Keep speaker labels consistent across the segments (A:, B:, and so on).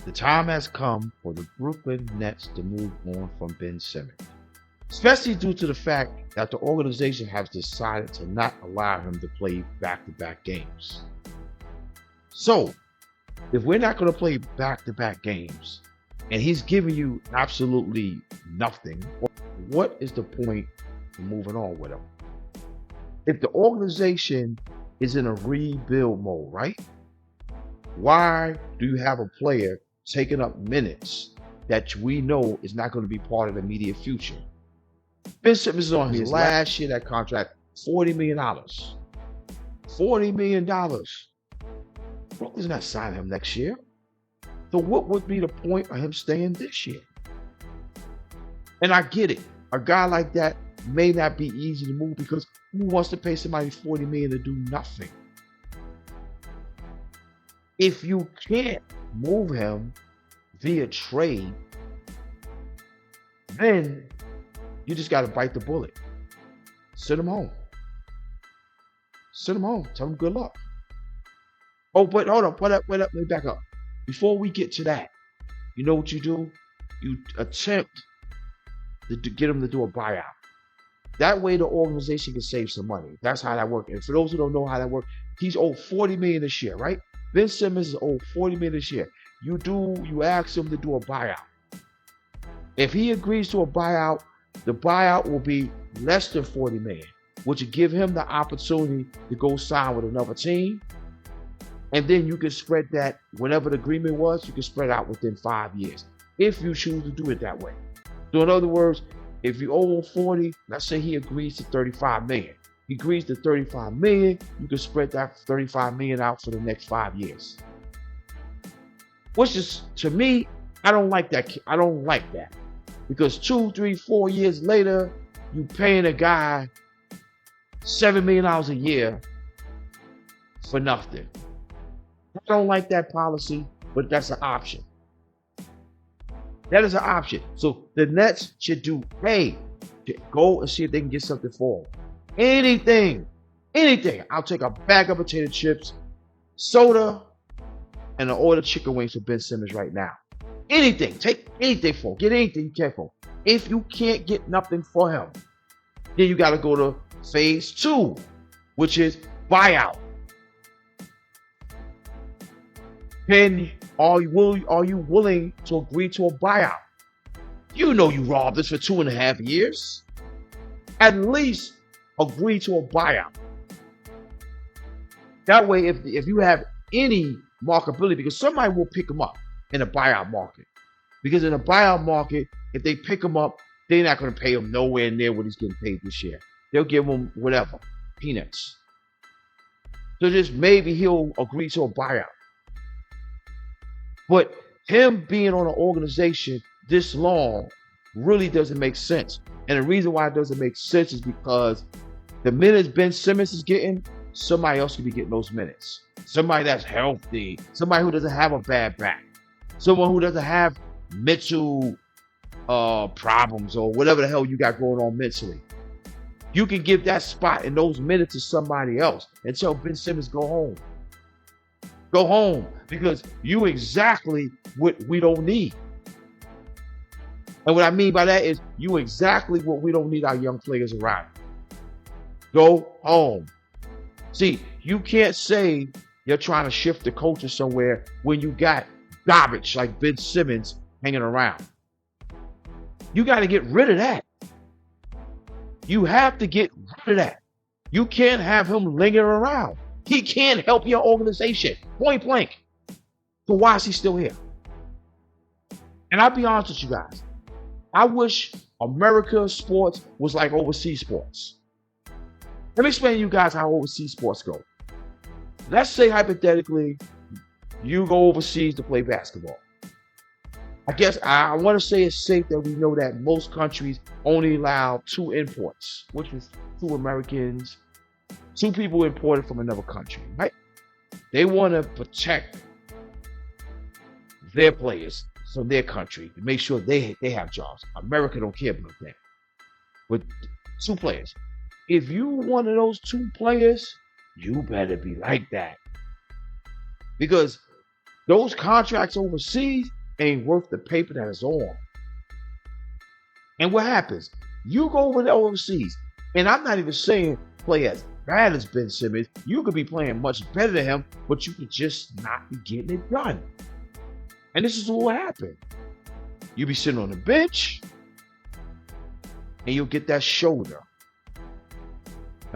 A: The time has come for the Brooklyn Nets to move on from Ben Simmons, especially due to the fact that the organization has decided to not allow him to play back-to-back games. So, if we're not going to play back-to-back games, and he's giving you absolutely nothing, what is the point of moving on with him? If the organization is in a rebuild mode, right? Why do you have a player taking up minutes that we know is not going to be part of the immediate future? Ben Simmons is on his last year that contract, $40 million. $40 million. Brooklyn's not signing him next year. So what would be the point of him staying this year? And I get it. A guy like that may not be easy to move because who wants to pay somebody $40 million to do nothing? If you can't move him via trade, then you just got to bite the bullet. Send him home. Send him home. Tell him good luck. Oh, but hold up. Wait up. Let me back up. Before we get to that, you know what you do? You attempt to get him to do a buyout. That way the organization can save some money. That's how that works. And for those who don't know how that works, he's owed $40 million this year, right? Ben Simmons is owed $40 million this year. You ask him to do a buyout. If he agrees to a buyout, the buyout will be less than $40 million, which will give him the opportunity to go sign with another team. And then you can spread that, whatever the agreement was, you can spread out within 5 years, if you choose to do it that way. So in other words, if you owe him 40, let's say he agrees to 35 million. He agrees to 35 million, you can spread that 35 million out for the next 5 years. Which is, to me, I don't like that. I don't like that. Because 2, 3, 4 years later, you paying a guy $7 million a year for nothing. I don't like that policy, but that's an option. That is an option. So the Nets should go and see if they can get something for him. Anything. I'll take a bag of potato chips, soda, and an order chicken wings for Ben Simmons right now. Anything. Take anything for him. Get anything you can for him. If you can't get nothing for him, then you got to go to phase 2, which is buyout. Then are you willing to agree to a buyout? You know you robbed us for 2.5 years. At least agree to a buyout. That way, if you have any marketability, because somebody will pick him up in a buyout market. Because in a buyout market, if they pick him up, they're not going to pay him nowhere near what he's getting paid this year. They'll give him whatever, peanuts. So just maybe he'll agree to a buyout. But him being on an organization this long really doesn't make sense. And the reason why it doesn't make sense is because the minutes Ben Simmons is getting, somebody else could be getting those minutes. Somebody that's healthy, somebody who doesn't have a bad back, someone who doesn't have mental problems or whatever the hell you got going on mentally. You can give that spot and those minutes to somebody else and tell Ben Simmons go home. Go home, because you exactly what we don't need. And what I mean by that is you exactly what we don't need our young players around. Go home. See, you can't say you're trying to shift the culture somewhere when you got garbage like Ben Simmons hanging around. You got to get rid of that. You have to get rid of that. You can't have him lingering around. He can't help your organization, point blank. So why is he still here? And I'll be honest with you guys. I wish America sports was like overseas sports. Let me explain to you guys how overseas sports go. Let's say hypothetically, you go overseas to play basketball. I guess I want to say it's safe that we know that most countries only allow 2 imports, which is 2 Americans, 2 people imported from another country, right? They want to protect their players from their country to make sure they have jobs. America don't care about that. But 2 players. If you one of those 2 players, you better be like that. Because Those contracts overseas ain't worth the paper that it's on. And what happens? You go over there overseas, and I'm not even saying play as bad as Ben Simmons. You could be playing much better than him, but you could just not be getting it done. And this is what will happen. You'll be sitting on the bench, and you'll get that shoulder.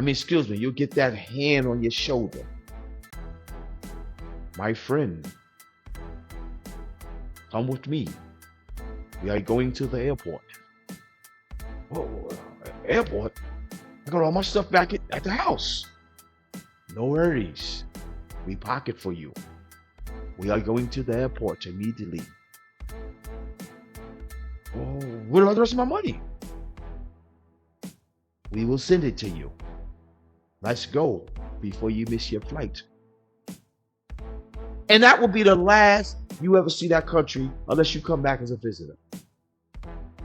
A: You'll get that hand on your shoulder. My friend, come with me. We are going to the airport. Oh, airport? I got all my stuff back at the house. No worries. We pocket for you. We are going to the airport immediately. Oh, what about the rest of my money? We will send it to you. Let's go before you miss your flight. And that will be the last you ever see that country unless you come back as a visitor.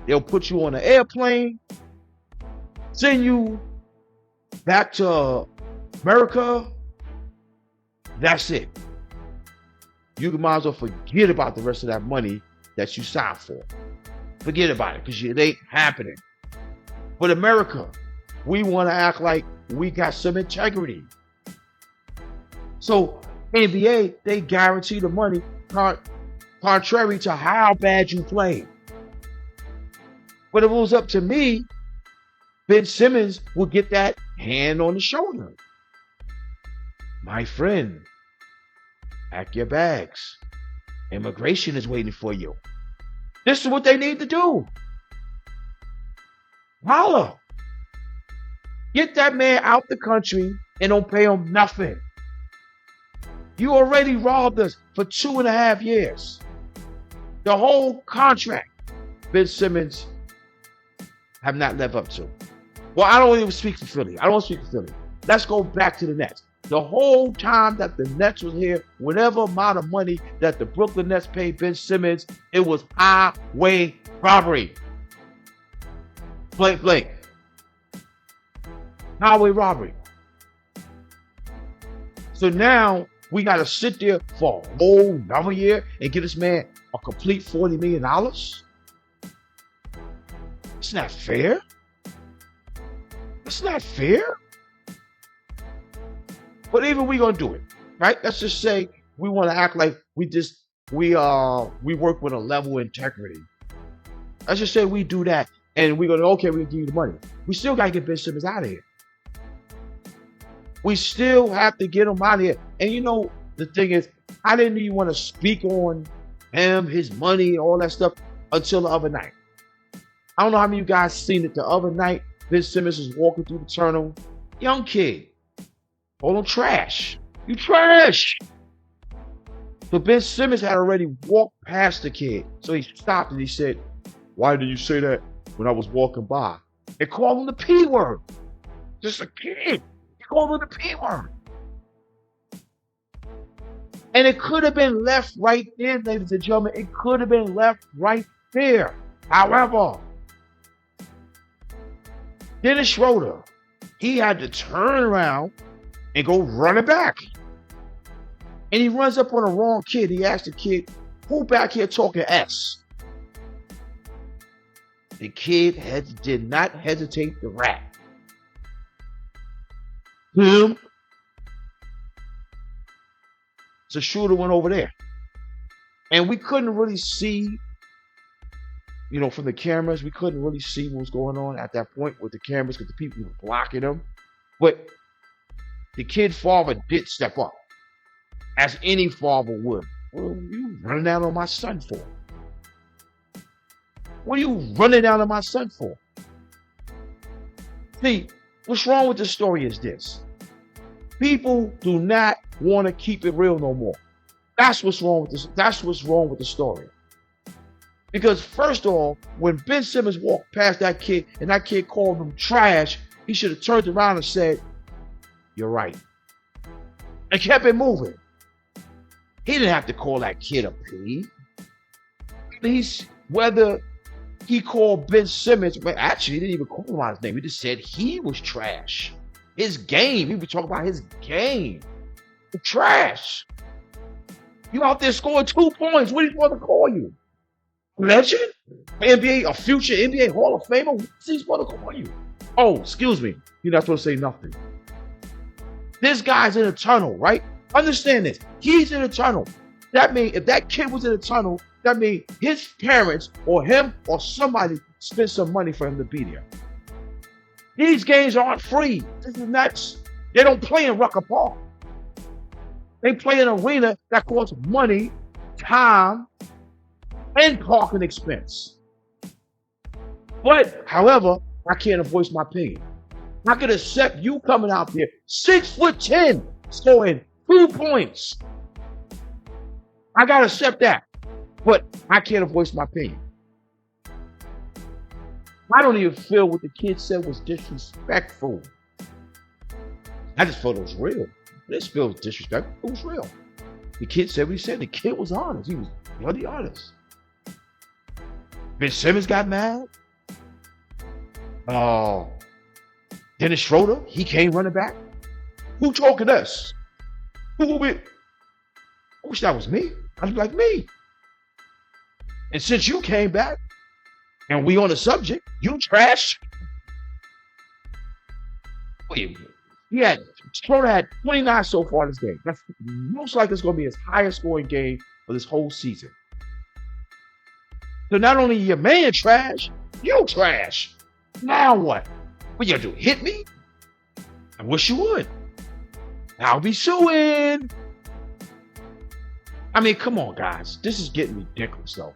A: They'll put you on an airplane, send you back to America. That's it. You might as well forget about the rest of that money that you signed for. Forget about it, because it ain't happening. But America, we want to act like we got some integrity. So NBA, they guarantee the money contrary to how bad you play. But if it was up to me, Ben Simmons would get that hand on the shoulder. My friend, pack your bags. Immigration is waiting for you. This is what they need to do. Holla. Get that man out the country and don't pay him nothing. You already robbed us for 2.5 years. The whole contract, Ben Simmons have not lived up to. Well, I don't even speak for Philly. I don't speak for Philly. Let's go back to the Nets. The whole time that the Nets was here, whatever amount of money that the Brooklyn Nets paid Ben Simmons, it was highway robbery. Blank. Highway robbery. So now we got to sit there for a whole another year and give this man a complete $40 million? It's not fair. It's not fair. But even we gonna do it, right? Let's just say we want to act like we work with a level of integrity. Let's just say we do that, and we're gonna we'll give you the money. We still gotta get Ben Simmons out of here. We still have to get him out of here. And you know the thing is, I didn't even want to speak on him, his money, all that stuff until the other night. I don't know how many of you guys seen it. The other night, Ben Simmons was walking through the tunnel. Young kid. Call him trash. You trash. But Ben Simmons had already walked past the kid. So he stopped and he said, "Why did you say that when I was walking by?" And called him the P word. Just a kid. He called him the P word. And it could have been left right there, ladies and gentlemen. It could have been left right there. However, Dennis Schroeder, he had to turn around and go run it back. And he runs up on the wrong kid. He asked the kid, "Who back here talking S?" The kid did not hesitate to rap. Him. So Schroeder went over there. And we couldn't really see, from the cameras, we couldn't really see what was going on at that point with the cameras because the people were blocking them. But the kid's father did step up, as any father would. What are you running down on my son for? What are you running down on my son for? See, what's wrong with the story is this. People do not want to keep it real no more. That's what's wrong with this. That's what's wrong with the story. Because first of all, when Ben Simmons walked past that kid and that kid called him trash, he should have turned around and said, "You're right," and kept it moving. He didn't have to call that kid a P. Whether he called Ben Simmons, but actually he didn't even call him by his name. He just said he was trash. His game. He was talking about his game. Trash. You out there scoring 2 points. What are you supposed to call you? Legend? NBA, a future NBA Hall of Famer? What's he supposed to call you? Oh, excuse me. You're not supposed to say nothing. This guy's in a tunnel, right? Understand this. He's in a tunnel. That means if that kid was in a tunnel, that means his parents or him or somebody spent some money for him to be there. These games aren't free. This is nuts. They don't play in Rucker Park. They play in an arena that costs money, time, and parking expense. But, however, I can't voice my opinion. I can accept you coming out there 6'10", scoring 2 points. I gotta accept that. But I can't voice my opinion. I don't even feel what the kid said was disrespectful. I just felt it was real. This feels disrespectful. It was real. The kid said what he said. The kid was honest. He was bloody honest. Ben Simmons got mad. Dennis Schroeder, he came running back. Who talking to us? Who be? I wish that was me. I'd be like me. And since you came back, and we on the subject, you trash. Wait, Schroeder had 29 so far this game. That's most likely it's going to be his highest scoring game of this whole season. So not only your man trash, you trash. Now what? What you gonna do? Hit me? I wish you would. I'll be suing. I mean, come on, guys. This is getting ridiculous, though.